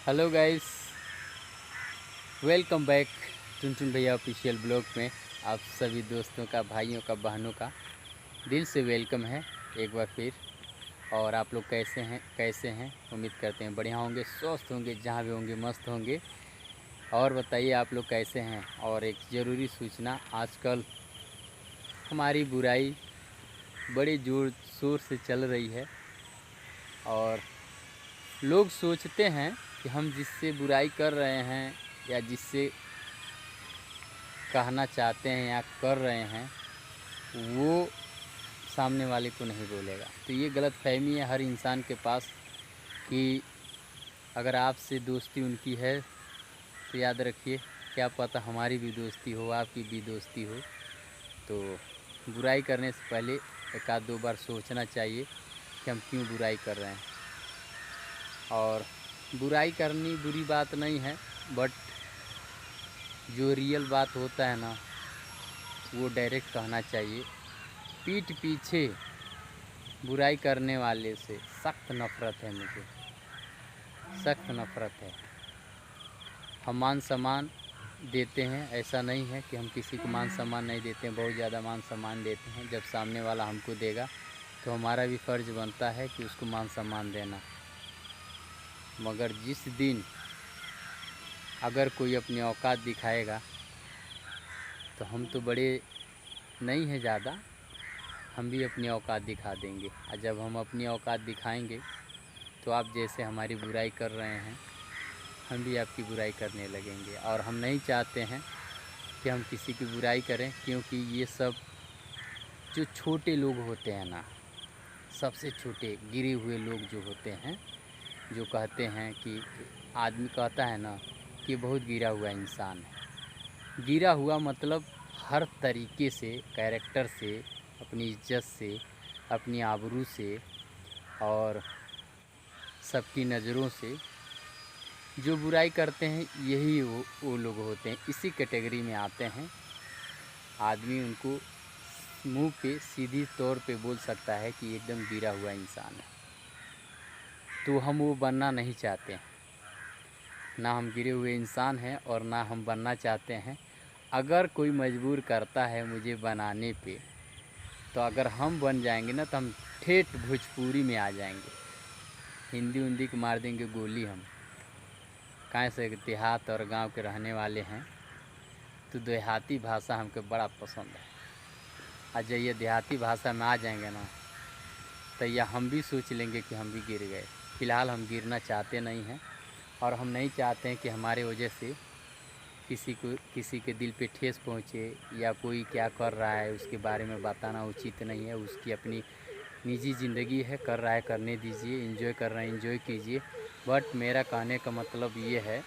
Hello guys, welcome back Tuntun भैया official blog में। आप सभी दोस्तों का, भाइयों का, बहनों का दिल से वेलकम है एक बार फिर। और आप लोग कैसे हैं उम्मीद करते हैं बढ़िया होंगे, स्वस्थ होंगे, जहाँ भी होंगे मस्त होंगे। और बताइए आप लोग कैसे हैं। और एक ज़रूरी सूचना, आजकल हमारी बुराई बड़े ज़ोर शोर से चल रही है और लोग सोचते हैं कि हम जिससे बुराई कर रहे हैं या जिससे कहना चाहते हैं या कर रहे हैं वो सामने वाले को नहीं बोलेगा। तो ये गलत फहमी है हर इंसान के पास कि अगर आपसे दोस्ती उनकी है तो याद रखिए, क्या पता हमारी भी दोस्ती हो, आपकी भी दोस्ती हो। तो बुराई करने से पहले एक आध दो बार सोचना चाहिए कि हम क्यों बुराई कर रहे हैं। और बुराई करनी बुरी बात नहीं है, बट जो रियल बात होता है ना वो डायरेक्ट कहना चाहिए। पीठ पीछे बुराई करने वाले से सख्त नफ़रत है, मुझे सख्त नफ़रत है। हम मान सम्मान देते हैं, ऐसा नहीं है कि हम किसी को मान सम्मान नहीं देते हैं, बहुत ज़्यादा मान सम्मान देते हैं। जब सामने वाला हमको देगा तो हमारा भी फ़र्ज़ बनता है कि उसको मान सम्मान देना। मगर जिस दिन अगर कोई अपनी औकात दिखाएगा तो हम तो बड़े नहीं हैं ज़्यादा, हम भी अपनी औकात दिखा देंगे। और जब हम अपनी औकात दिखाएंगे तो आप जैसे हमारी बुराई कर रहे हैं हम भी आपकी बुराई करने लगेंगे। और हम नहीं चाहते हैं कि हम किसी की बुराई करें, क्योंकि ये सब जो छोटे लोग होते हैं ना, सबसे छोटे गिरे हुए लोग जो होते हैं, जो कहते हैं कि आदमी कहता है ना कि बहुत गिरा हुआ इंसान है। गिरा हुआ मतलब हर तरीके से, कैरेक्टर से, अपनी इज्जत से, अपनी आबरू से और सबकी नज़रों से जो बुराई करते हैं, यही वो लोग होते हैं, इसी कैटेगरी में आते हैं। आदमी उनको मुंह पे सीधी तौर पे बोल सकता है कि एकदम गिरा हुआ इंसान है। तो हम वो बनना नहीं चाहते हैं, ना हम गिरे हुए इंसान हैं और ना हम बनना चाहते हैं। अगर कोई मजबूर करता है मुझे बनाने पे, तो अगर हम बन जाएंगे ना तो हम ठेठ भोजपुरी में आ जाएंगे, हिंदी उंदी को मार देंगे गोली हम। कहाँ से देहात और गांव के रहने वाले हैं, तो देहाती भाषा हमको बड़ा पसंद है। और जब ये देहाती भाषा में आ जाएंगे ना तो यह हम भी सोच लेंगे कि हम भी गिर गए। फ़िलहाल हम गिरना चाहते नहीं हैं और हम नहीं चाहते हैं कि हमारे वजह से किसी के दिल पे ठेस पहुँचे, या कोई क्या कर रहा है उसके बारे में बताना उचित नहीं है। उसकी अपनी निजी ज़िंदगी है, कर रहा है करने दीजिए, एंजॉय कर रहे हैं एंजॉय कीजिए। बट मेरा कहने का मतलब ये है,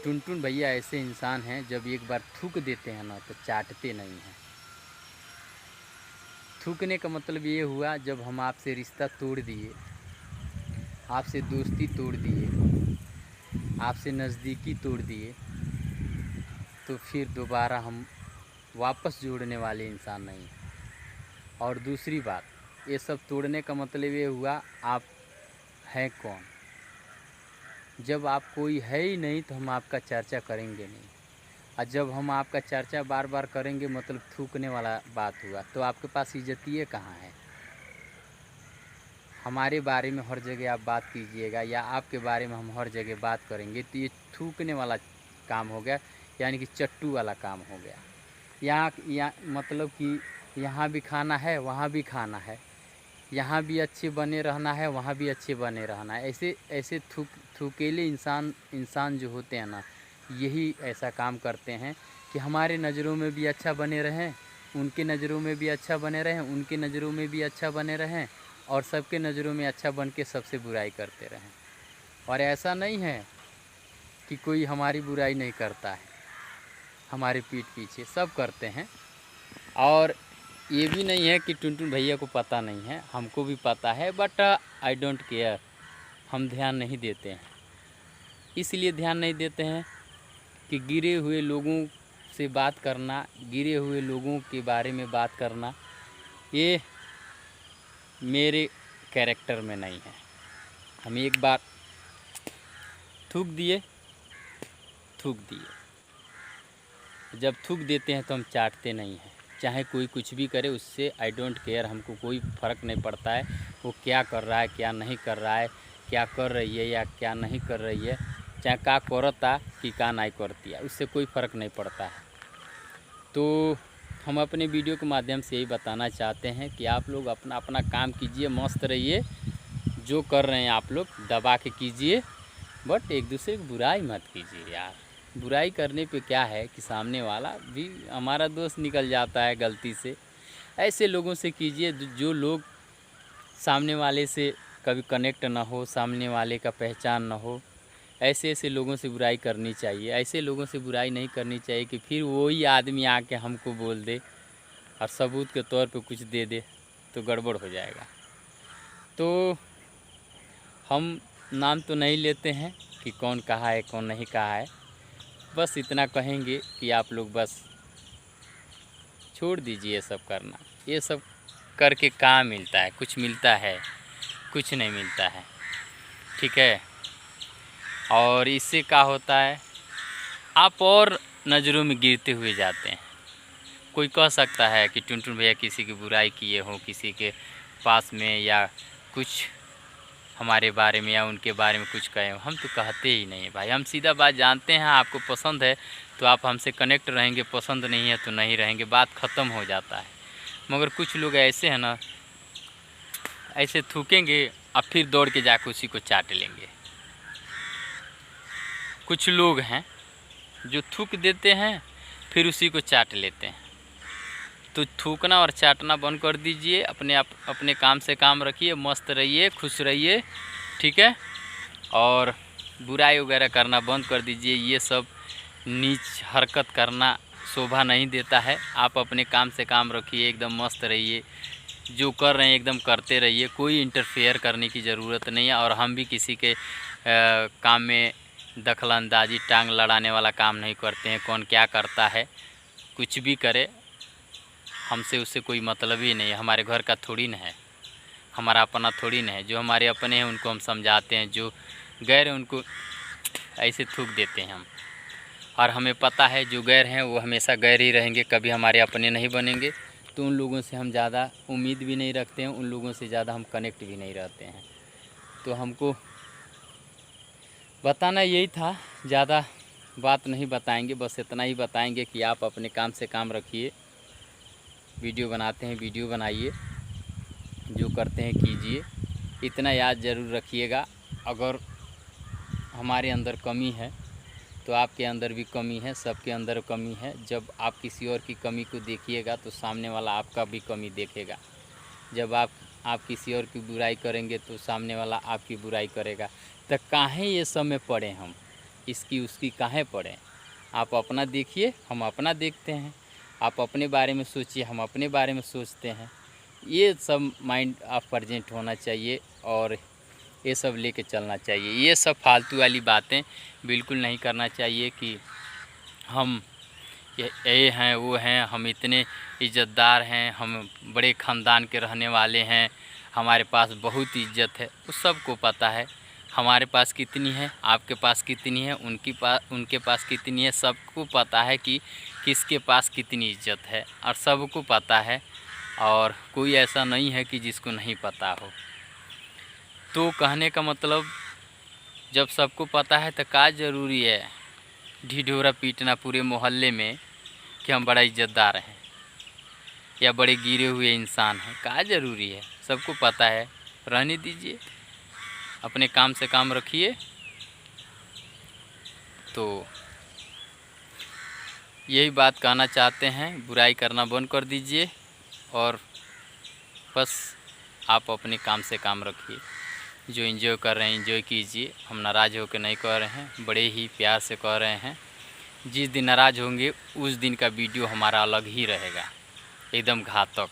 टुनटुन भैया ऐसे इंसान हैं जब एक बार थूक देते हैं ना तो चाटते नहीं हैं। थूकने का मतलब ये हुआ, जब हम आपसे रिश्ता तोड़ दिए, आपसे दोस्ती तोड़ दिए, आपसे नज़दीकी तोड़ दिए, तो फिर दोबारा हम वापस जोड़ने वाले इंसान नहीं हैं। और दूसरी बात, ये सब तोड़ने का मतलब ये हुआ, आप हैं कौन। जब आप कोई है ही नहीं तो हम आपका चर्चा करेंगे नहीं। और जब हम आपका चर्चा बार बार करेंगे मतलब थूकने वाला बात हुआ, तो आपके पास इज्जतिये कहाँ है। हमारे बारे में हर जगह आप बात कीजिएगा या आपके बारे में हम हर जगह बात करेंगे, तो ये थूकने वाला काम हो गया, यानी कि चट्टू वाला काम हो गया। यहाँ मतलब कि यहाँ भी खाना है वहाँ भी खाना है, यहाँ भी अच्छे बने रहना है वहाँ भी अच्छे बने रहना है। ऐसे ऐसे थूकेले इंसान जो होते हैं ना, यही ऐसा काम करते हैं कि हमारे नज़रों में भी अच्छा बने रहें, उनके नज़रों में भी अच्छा बने रहें, उनके नज़रों में भी अच्छा बने रहें, और सबके नज़रों में अच्छा बन के सबसे बुराई करते रहें। और ऐसा नहीं है कि कोई हमारी बुराई नहीं करता है, हमारे पीठ पीछे सब करते हैं। और ये भी नहीं है कि टुनटुन भैया को पता नहीं है, हमको भी पता है, बट आई डोंट केयर, हम ध्यान नहीं देते हैं। इसलिए ध्यान नहीं देते हैं कि गिरे हुए लोगों से बात करना, गिरे हुए लोगों के बारे में बात करना, ये मेरे कैरेक्टर में नहीं है। हम एक बार थूक दिए। जब थूक देते हैं तो हम चाटते नहीं हैं, चाहे कोई कुछ भी करे उससे आई डोंट केयर, हमको कोई फ़र्क नहीं पड़ता है वो क्या कर रहा है क्या नहीं कर रहा है, क्या कर रही है या क्या नहीं कर रही है, चाहे का करता कि का नहीं करती है, उससे कोई फ़र्क नहीं पड़ता है। तो हम अपने वीडियो के माध्यम से यही बताना चाहते हैं कि आप लोग अपना अपना काम कीजिए, मस्त रहिए, जो कर रहे हैं आप लोग दबा के कीजिए, बट एक दूसरे की बुराई मत कीजिए यार। बुराई करने पे क्या है कि सामने वाला भी हमारा दोस्त निकल जाता है गलती से। ऐसे लोगों से कीजिए जो लोग सामने वाले से कभी कनेक्ट ना हो, सामने वाले का पहचान ना हो। ऐसे लोगों से बुराई करनी चाहिए, ऐसे लोगों से बुराई नहीं करनी चाहिए कि फिर वही आदमी आके हमको बोल दे और सबूत के तौर पे कुछ दे दे, तो गड़बड़ हो जाएगा। तो हम नाम तो नहीं लेते हैं कि कौन कहा है कौन नहीं कहा है, बस इतना कहेंगे कि आप लोग बस छोड़ दीजिए ये सब करना। ये सब करके क्या मिलता है? कुछ मिलता है? कुछ नहीं मिलता है, ठीक है। और इससे क्या होता है, आप और नज़रों में गिरते हुए जाते हैं। कोई कह सकता है कि टुनटुन भैया किसी की बुराई किए हो किसी के पास में, या कुछ हमारे बारे में या उनके बारे में कुछ कहे हो। हम तो कहते ही नहीं है भाई, हम सीधा बात जानते हैं। आपको पसंद है तो आप हमसे कनेक्ट रहेंगे, पसंद नहीं है तो नहीं रहेंगे, बात ख़त्म हो जाता है। मगर कुछ लोग ऐसे हैं ना, ऐसे थूकेंगे और फिर दौड़ के जाकर उसी को चाट लेंगे। कुछ लोग हैं जो थूक देते हैं फिर उसी को चाट लेते हैं। तो थूकना और चाटना बंद कर दीजिए, अपने काम से काम रखिए, मस्त रहिए, खुश रहिए, ठीक है। और बुराई वगैरह करना बंद कर दीजिए, ये सब नीच हरकत करना शोभा नहीं देता है। आप अपने काम से काम रखिए, एकदम मस्त रहिए, जो कर रहे हैं एकदम करते रहिए, कोई इंटरफेयर करने की ज़रूरत नहीं है। और हम भी किसी के काम में दखलंदाजी, टांग लड़ाने वाला काम नहीं करते हैं। कौन क्या करता है, कुछ भी करे, हमसे उससे कोई मतलब ही नहीं है। हमारे घर का थोड़ी न है, हमारा अपना थोड़ी न है। जो हमारे अपने हैं उनको हम समझाते हैं, जो गैर हैं उनको ऐसे थूक देते हैं हम। और हमें पता है जो गैर हैं वो हमेशा गैर ही रहेंगे, कभी हमारे अपने नहीं बनेंगे। तो उन लोगों से हम ज़्यादा उम्मीद भी नहीं रखते हैं, उन लोगों से ज़्यादा हम कनेक्ट भी नहीं रहते हैं। तो हमको बताना यही था, ज़्यादा बात नहीं बताएंगे, बस इतना ही बताएंगे कि आप अपने काम से काम रखिए। वीडियो बनाते हैं वीडियो बनाइए, जो करते हैं कीजिए। इतना याद ज़रूर रखिएगा, अगर हमारे अंदर कमी है तो आपके अंदर भी कमी है, सबके अंदर कमी है। जब आप किसी और की कमी को देखिएगा तो सामने वाला आपका भी कमी देखेगा। जब आप किसी और की बुराई करेंगे तो सामने वाला आपकी बुराई करेगा। तो काहे ये सब में पड़े हम, इसकी उसकी काहे पड़े? आप अपना देखिए, हम अपना देखते हैं। आप अपने बारे में सोचिए, हम अपने बारे में सोचते हैं। ये सब माइंड आप प्रेजेंट होना चाहिए और ये सब लेके चलना चाहिए। ये सब फालतू वाली बातें बिल्कुल नहीं करना चाहिए कि हम ये हैं वो हैं, हम इतने इज़्ज़तदार हैं, हम बड़े ख़ानदान के रहने वाले हैं, हमारे पास बहुत इज़्ज़त है। उस सबको पता है हमारे पास कितनी है, आपके पास कितनी है, उनके पास कितनी है। सबको पता है कि किसके पास कितनी इज़्ज़त है, और सबको पता है। और कोई ऐसा नहीं है कि जिसको नहीं पता हो। तो कहने का मतलब, जब सबको पता है तो क्या ज़रूरी है ढिढोरा पीटना पूरे मोहल्ले में कि हम बड़ा इज़्ज़तदार हैं या बड़े गिरे हुए इंसान हैं? क्या ज़रूरी है? सबको पता है, रहने दीजिए, अपने काम से काम रखिए। तो यही बात कहना चाहते हैं, बुराई करना बंद कर दीजिए और बस आप अपने काम से काम रखिए। जो एंजॉय कर रहे हैं एंजॉय कीजिए, हम नाराज़ होकर नहीं कह रहे हैं, बड़े ही प्यार से कह रहे हैं। जिस दिन नाराज़ होंगे उस दिन का वीडियो हमारा अलग ही रहेगा, एकदम घातक,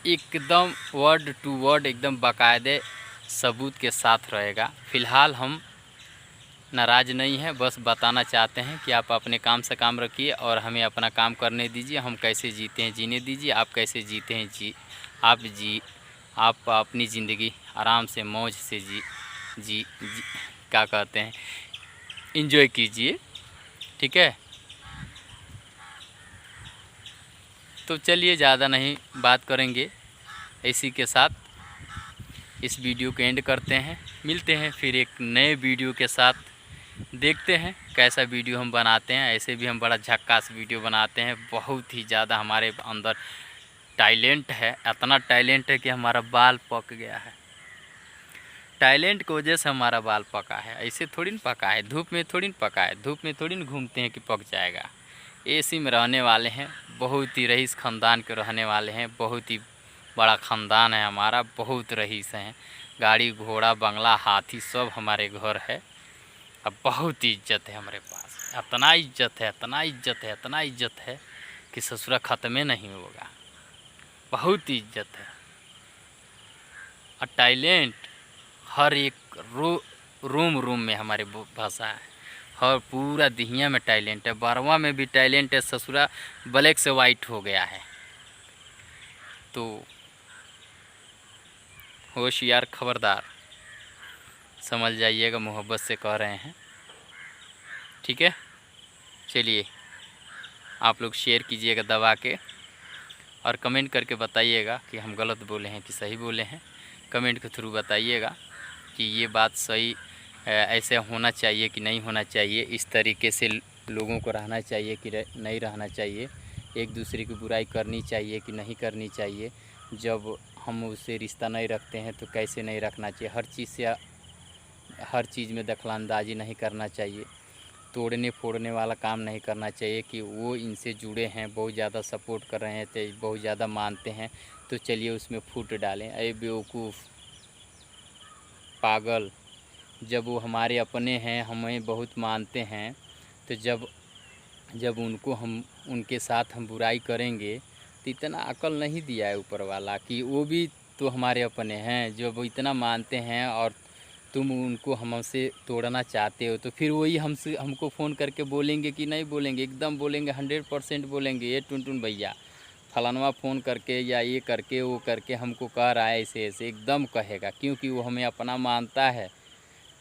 एकदम वर्ड टू वर्ड, एकदम बाकायदे सबूत के साथ रहेगा। फ़िलहाल हम नाराज़ नहीं हैं, बस बताना चाहते हैं कि आप अपने काम से काम रखिए और हमें अपना काम करने दीजिए। हम कैसे जीते हैं जीने दीजिए, आप कैसे जीते हैं आप अपनी ज़िंदगी आराम से मौज से जी क्या कहते हैं, एंजॉय कीजिए। ठीक है, तो चलिए ज़्यादा नहीं बात करेंगे, इसी के साथ इस वीडियो को एंड करते हैं। मिलते हैं फिर एक नए वीडियो के साथ, देखते हैं कैसा वीडियो हम बनाते हैं। ऐसे भी हम बड़ा झक्कास वीडियो बनाते हैं, बहुत ही ज़्यादा हमारे अंदर टैलेंट है। इतना टैलेंट है कि हमारा बाल पक गया है। टैलेंट की वजह से हमारा बाल पका है, ऐसे थोड़ी न पका है, धूप में थोड़ी न पका है, धूप में थोड़ी न घूमते हैं कि पक जाएगा। एसी में रहने वाले हैं, बहुत ही रईस ख़ानदान के रहने वाले हैं, बहुत ही बड़ा ख़ानदान है हमारा, बहुत रईस हैं। गाड़ी घोड़ा बंगला हाथी सब हमारे घर है। अब बहुत ही इज्जत है हमारे पास, इतना इज्जत है, इतना इज्जत है, इतना इज्जत है कि ससुरा ख़त्म नहीं होगा। बहुत ही इज्जत है और टैलेंट हर एक रूम में हमारे भाषा है। हर पूरा दिहिया में टैलेंट है, बारवा में भी टैलेंट है। ससुरा ब्लैक से वाइट हो गया है। तो होशियार खबरदार, समझ जाइएगा, मोहब्बत से कह रहे हैं। ठीक है, चलिए आप लोग शेयर कीजिएगा दबा के और कमेंट करके बताइएगा कि हम गलत बोले हैं कि सही बोले हैं। कमेंट के थ्रू बताइएगा कि ये बात सही ऐसे होना चाहिए कि नहीं होना चाहिए, इस तरीके से लोगों को रहना चाहिए कि नहीं रहना चाहिए, एक दूसरे की बुराई करनी चाहिए कि नहीं करनी चाहिए। जब हम उससे रिश्ता नहीं रखते हैं तो कैसे नहीं रखना चाहिए। हर चीज़ में दखलंदाजी नहीं करना चाहिए, तोड़ने फोड़ने वाला काम नहीं करना चाहिए कि वो इनसे जुड़े हैं, बहुत ज़्यादा सपोर्ट कर रहे हैं, तो बहुत ज़्यादा मानते हैं, तो चलिए उसमें फूट डालें। अरे बेवकूफ़ पागल, जब वो हमारे अपने हैं, हमें बहुत मानते हैं, तो जब उनके साथ हम बुराई करेंगे तो इतना अकल नहीं दिया है ऊपर वाला कि वो भी तो हमारे अपने हैं। जब वो इतना मानते हैं और तुम उनको हमसे तोड़ना चाहते हो, तो फिर वही हमको फ़ोन करके बोलेंगे कि नहीं बोलेंगे, एकदम बोलेंगे, 100% बोलेंगे। ये टुनटुन भैया फलानवा फ़ोन करके या ये करके वो करके हमको कह रहा है ऐसे ऐसे, एकदम कहेगा, क्योंकि वो हमें अपना मानता है।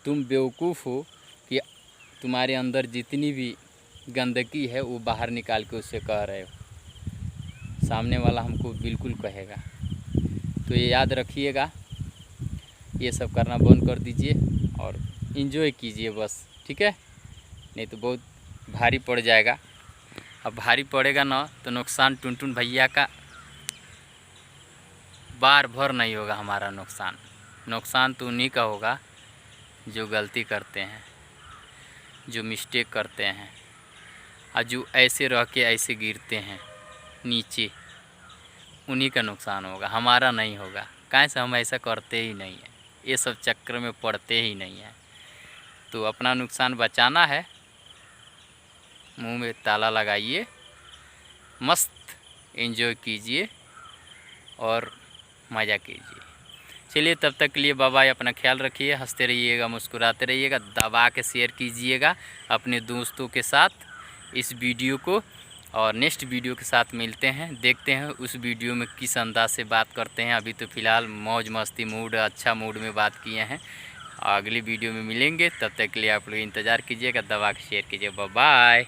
तुम बेवकूफ़ हो कि तुम्हारे अंदर जितनी भी गंदगी है वो बाहर निकाल के उससे कह रहे हो। सामने वाला हमको बिल्कुल कहेगा। तो ये याद रखिएगा, ये सब करना बंद कर दीजिए और एंजॉय कीजिए बस। ठीक है, नहीं तो बहुत भारी पड़ जाएगा। अब भारी पड़ेगा ना तो नुकसान टुनटुन भैया का बार भर नहीं होगा। हमारा नुकसान तो उन्हीं का होगा जो गलती करते हैं, जो मिस्टेक करते हैं और जो ऐसे रह के ऐसे गिरते हैं नीचे, उन्हीं का नुकसान होगा, हमारा नहीं होगा। काहे से हम ऐसा करते ही नहीं हैं, ये सब चक्कर में पड़ते ही नहीं हैं। तो अपना नुकसान बचाना है, मुंह में ताला लगाइए, मस्त एंजॉय कीजिए और मज़ा कीजिए। चलिए तब तक के लिए बाय बाय, अपना ख्याल रखिए, हंसते रहिएगा, मुस्कुराते रहिएगा, दबा के शेयर कीजिएगा अपने दोस्तों के साथ इस वीडियो को। और नेक्स्ट वीडियो के साथ मिलते हैं, देखते हैं उस वीडियो में किस अंदाज से बात करते हैं। अभी तो फ़िलहाल मौज मस्ती मूड, अच्छा मूड में बात किए हैं। अगली वीडियो में मिलेंगे, तब तक के लिए आप लोग इंतज़ार कीजिएगा, दबा के शेयर कीजिए। Bye bye.